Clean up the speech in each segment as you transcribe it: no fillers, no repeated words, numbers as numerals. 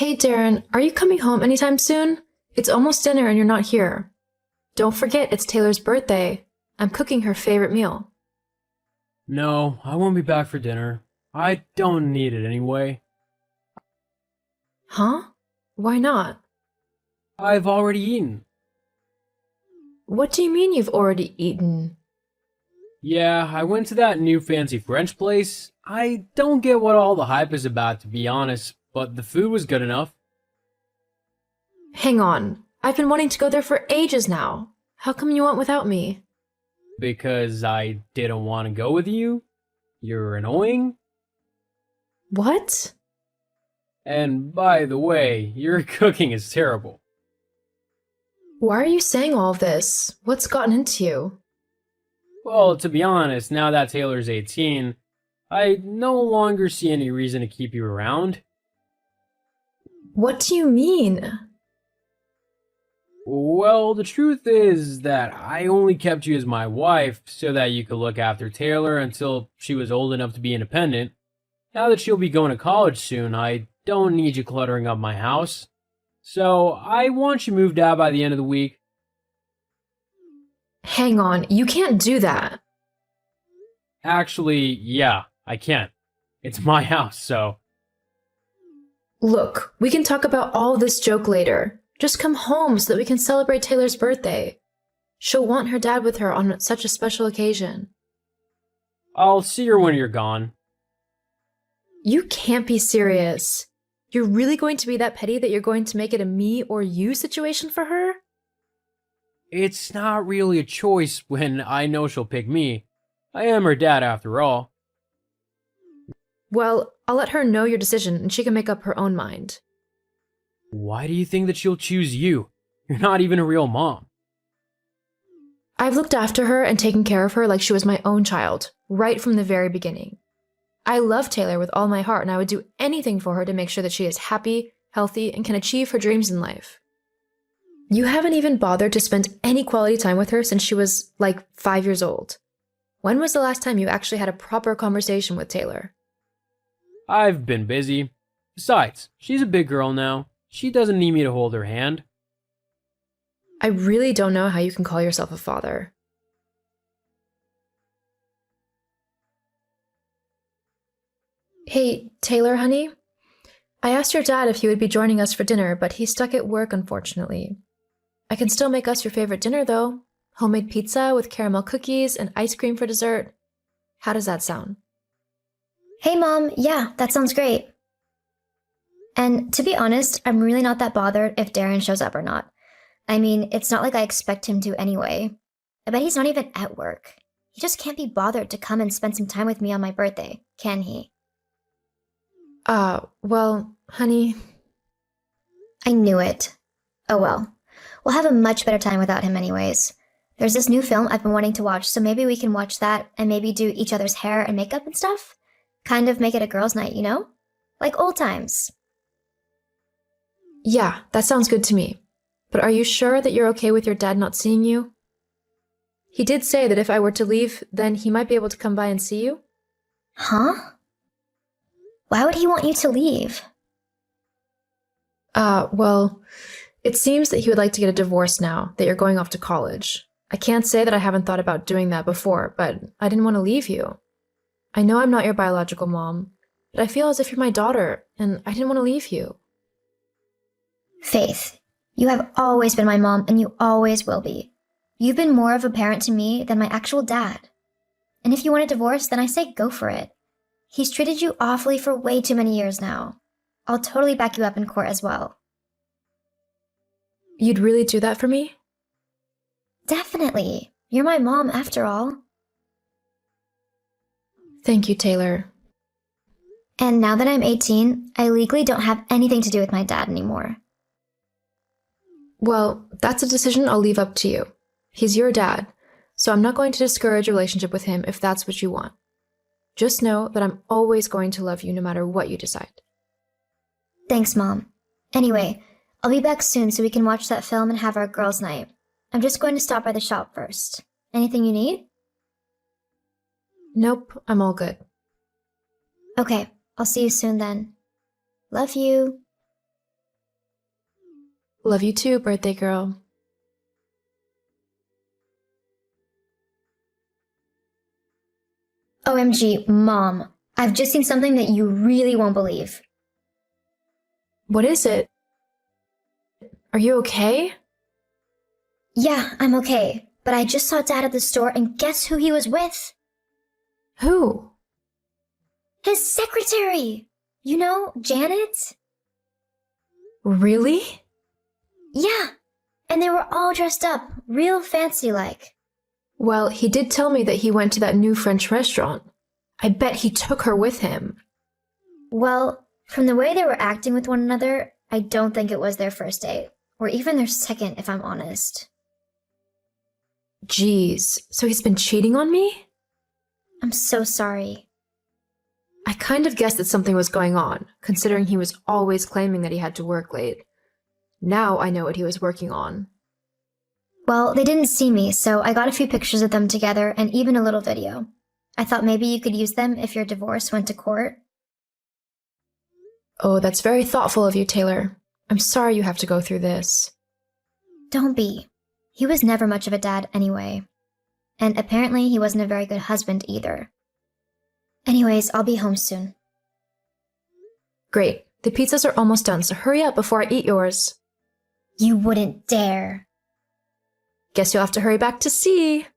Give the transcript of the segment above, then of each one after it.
Hey Darren, are you coming home anytime soon? It's almost dinner and you're not here. Don't forget it's Taylor's birthday. I'm cooking her favorite meal. No, I won't be back for dinner. I don't need it anyway. Huh? Why not? I've already eaten. What do you mean you've already eaten? Yeah, I went to that new fancy French place. I don't get what all the hype is about, to be honest, but the food was good enough. Hang on. I've been wanting to go there for ages now. How come you went without me? Because I didn't want to go with you? You're annoying? What? And by the way, your cooking is terrible. Why are you saying all of this? What's gotten into you? Well, to be honest, now that Taylor's 18, I no longer see any reason to keep you around. What do you mean? Well, the truth is that I only kept you as my wife so that you could look after Taylor until she was old enough to be independent. Now that she'll be going to college soon, I don't need you cluttering up my house. So I want you moved out by the end of the week. Hang on, you can't do that. Actually, yeah, I can. It's my house, so. Look, we can talk about all this joke later. Just come home so that we can celebrate Taylor's birthday. She'll want her dad with her on such a special occasion. I'll see her when you're gone. You can't be serious. You're really going to be that petty that you're going to make it a me or you situation for her? It's not really a choice when I know she'll pick me. I am her dad after all. Well, I'll let her know your decision and she can make up her own mind. Why do you think that she'll choose you? You're not even a real mom. I've looked after her and taken care of her like she was my own child, right from the very beginning. I love Taylor with all my heart and I would do anything for her to make sure that she is happy, healthy, and can achieve her dreams in life. You haven't even bothered to spend any quality time with her since she was, like, 5 years old. When was the last time you actually had a proper conversation with Taylor? I've been busy. Besides, she's a big girl now. She doesn't need me to hold her hand. I really don't know how you can call yourself a father. Hey, Taylor, honey? I asked your dad if he would be joining us for dinner, but he's stuck at work, unfortunately. I can still make us your favorite dinner, though. Homemade pizza with caramel cookies and ice cream for dessert. How does that sound? Hey Mom, yeah, that sounds great. And to be honest, I'm really not that bothered if Darren shows up or not. I mean, it's not like I expect him to anyway. I bet he's not even at work. He just can't be bothered to come and spend some time with me on my birthday, can he? Well, honey. I knew it. Oh well. We'll have a much better time without him anyways. There's this new film I've been wanting to watch, so maybe we can watch that and maybe do each other's hair and makeup and stuff? Kind of make it a girls' night, you know? Like old times. Yeah, that sounds good to me. But are you sure that you're okay with your dad not seeing you? He did say that if I were to leave, then he might be able to come by and see you. Huh? Why would he want you to leave? Well, it seems that he would like to get a divorce now that you're going off to college. I can't say that I haven't thought about doing that before, but I didn't want to leave you. I know I'm not your biological mom, but I feel as if you're my daughter, and I didn't want to leave you. Faith, you have always been my mom and you always will be. You've been more of a parent to me than my actual dad. And if you want a divorce, then I say go for it. He's treated you awfully for way too many years now. I'll totally back you up in court as well. You'd really do that for me? Definitely. You're my mom after all. Thank you, Taylor. And now that I'm 18, I legally don't have anything to do with my dad anymore. Well, that's a decision I'll leave up to you. He's your dad, so I'm not going to discourage a relationship with him if that's what you want. Just know that I'm always going to love you no matter what you decide. Thanks, Mom. Anyway, I'll be back soon so we can watch that film and have our girls' night. I'm just going to stop by the shop first. Anything you need? Nope, I'm all good. Okay, I'll see you soon then. Love you. Love you too, birthday girl. OMG, Mom, I've just seen something that you really won't believe. What is it? Are you okay? Yeah, I'm okay, but I just saw Dad at the store and guess who he was with? Who? His secretary! You know, Janet? Really? Yeah, and they were all dressed up, real fancy-like. Well, he did tell me that he went to that new French restaurant. I bet he took her with him. Well, from the way they were acting with one another, I don't think it was their first date, or even their second, if I'm honest. Jeez, so he's been cheating on me? I'm so sorry. I kind of guessed that something was going on, considering he was always claiming that he had to work late. Now I know what he was working on. Well, they didn't see me, so I got a few pictures of them together and even a little video. I thought maybe you could use them if your divorce went to court. Oh, that's very thoughtful of you, Taylor. I'm sorry you have to go through this. Don't be. He was never much of a dad anyway. And apparently he wasn't a very good husband either. Anyways, I'll be home soon. Great. The pizzas are almost done, so hurry up before I eat yours. You wouldn't dare. Guess you'll have to hurry back to see.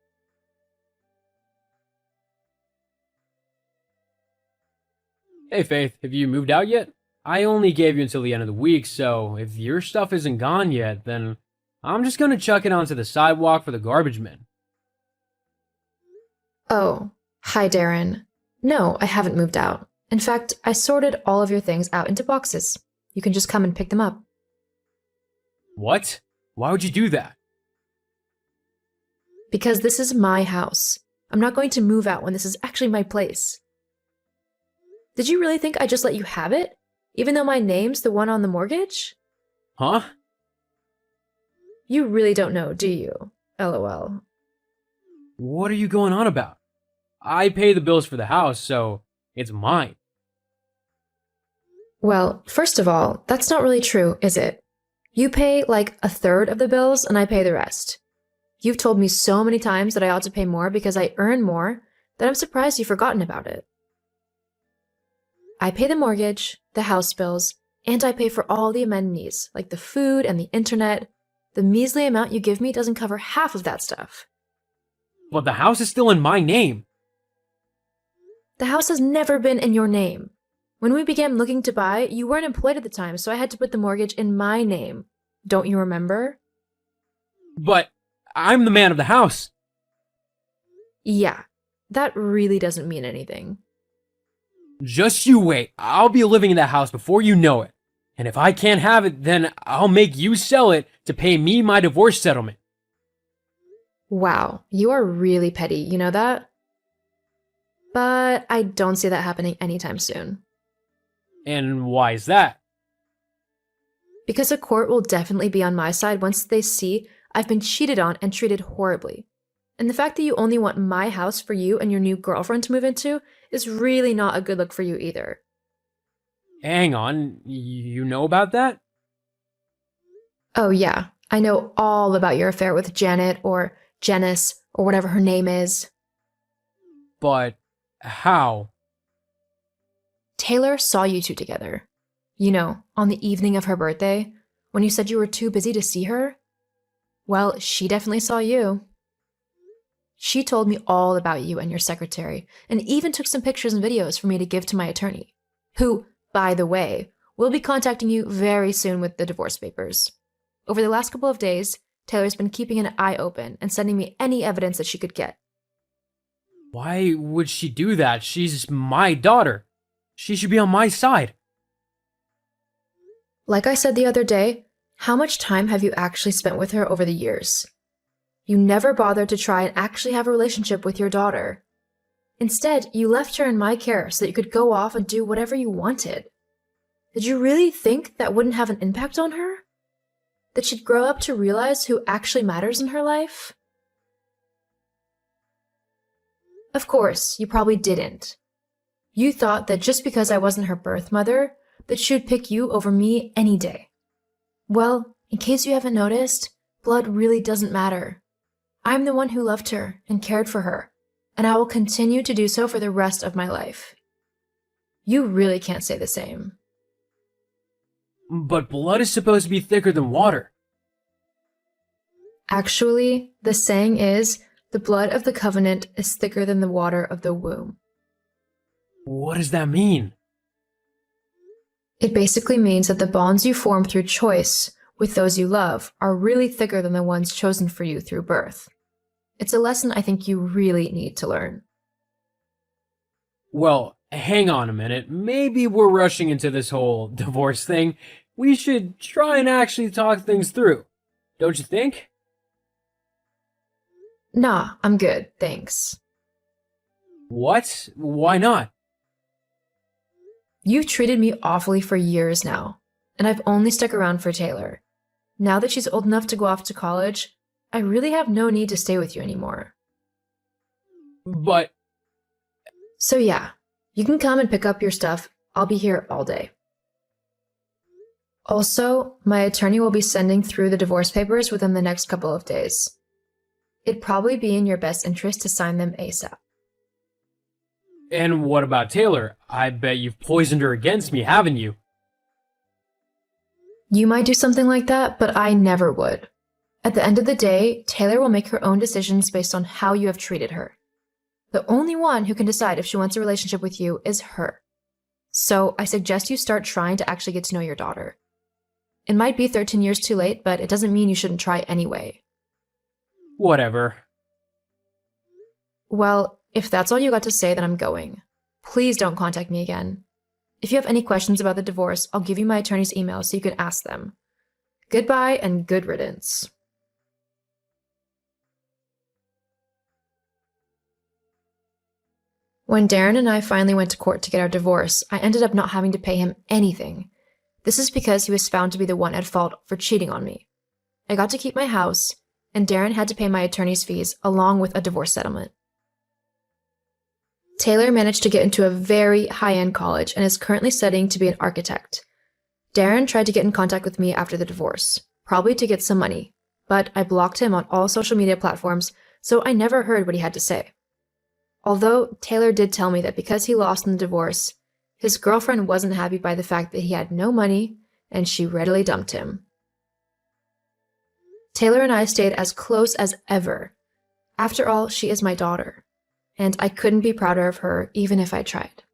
Hey Faith, have you moved out yet? I only gave you until the end of the week, so if your stuff isn't gone yet, then I'm just gonna chuck it onto the sidewalk for the garbage men. Oh, hi, Darren. No, I haven't moved out. In fact, I sorted all of your things out into boxes. You can just come and pick them up. What? Why would you do that? Because this is my house. I'm not going to move out when this is actually my place. Did you really think I just let you have it? Even though my name's the one on the mortgage? Huh? You really don't know, do you? LOL. What are you going on about? I pay the bills for the house, so it's mine. Well, first of all, that's not really true, is it? You pay like a third of the bills and I pay the rest. You've told me so many times that I ought to pay more because I earn more that I'm surprised you've forgotten about it. I pay the mortgage, the house bills, and I pay for all the amenities, like the food and the internet. The measly amount you give me doesn't cover half of that stuff. But the house is still in my name. The house has never been in your name. When we began looking to buy, you weren't employed at the time, so I had to put the mortgage in my name. Don't you remember? But I'm the man of the house. Yeah, that really doesn't mean anything. Just you wait. I'll be living in that house before you know it. And if I can't have it, then I'll make you sell it to pay me my divorce settlement. Wow, you are really petty, you know that? But I don't see that happening anytime soon. And why is that? Because a court will definitely be on my side once they see I've been cheated on and treated horribly. And the fact that you only want my house for you and your new girlfriend to move into is really not a good look for you either. Hang on, you know about that? Oh yeah, I know all about your affair with Janet or Janice or whatever her name is. But how? Taylor saw you two together. You know, on the evening of her birthday, when you said you were too busy to see her. Well, she definitely saw you. She told me all about you and your secretary, and even took some pictures and videos for me to give to my attorney, who, by the way, will be contacting you very soon with the divorce papers. Over the last couple of days, Taylor's been keeping an eye open and sending me any evidence that she could get. Why would she do that? She's my daughter. She should be on my side. Like I said the other day, how much time have you actually spent with her over the years? You never bothered to try and actually have a relationship with your daughter. Instead, you left her in my care so that you could go off and do whatever you wanted. Did you really think that wouldn't have an impact on her? That she'd grow up to realize who actually matters in her life? Of course, you probably didn't. You thought that just because I wasn't her birth mother, that she would pick you over me any day. Well, In case you haven't noticed, blood really doesn't matter. I'm the one who loved her and cared for her, and I will continue to do so for the rest of my life. You really can't say the same. But blood is supposed to be thicker than water. Actually, the saying is, the blood of the covenant is thicker than the water of the womb. What does that mean? It basically means that the bonds you form through choice with those you love are really thicker than the ones chosen for you through birth. It's a lesson I think you really need to learn. Well, hang on a minute. Maybe we're rushing into this whole divorce thing. We should try and actually talk things through. Don't you think? Nah, I'm good, thanks. What? Why not? You've treated me awfully for years now, and I've only stuck around for Taylor. Now that she's old enough to go off to college, I really have no need to stay with you anymore. But So yeah, you can come and pick up your stuff. I'll be here all day. Also, my attorney will be sending through the divorce papers within the next couple of days. It'd probably be in your best interest to sign them ASAP. And what about Taylor? I bet you've poisoned her against me, haven't you? You might do something like that, but I never would. At the end of the day, Taylor will make her own decisions based on how you have treated her. The only one who can decide if she wants a relationship with you is her. So I suggest you start trying to actually get to know your daughter. It might be 13 years too late, but it doesn't mean you shouldn't try anyway. Whatever. Well, if that's all you got to say, then I'm going. Please don't contact me again. If you have any questions about the divorce, I'll give you my attorney's email so you can ask them. Goodbye and good riddance. When Darren and I finally went to court to get our divorce, I ended up not having to pay him anything. This is because he was found to be the one at fault for cheating on me. I got to keep my house, and Darren had to pay my attorney's fees along with a divorce settlement. Taylor managed to get into a very high-end college and is currently studying to be an architect. Darren tried to get in contact with me after the divorce, probably to get some money, but I blocked him on all social media platforms, so I never heard what he had to say. Although Taylor did tell me that because he lost in the divorce, his girlfriend wasn't happy by the fact that he had no money and she readily dumped him. Taylor and I stayed as close as ever. After all, she is my daughter, and I couldn't be prouder of her even if I tried.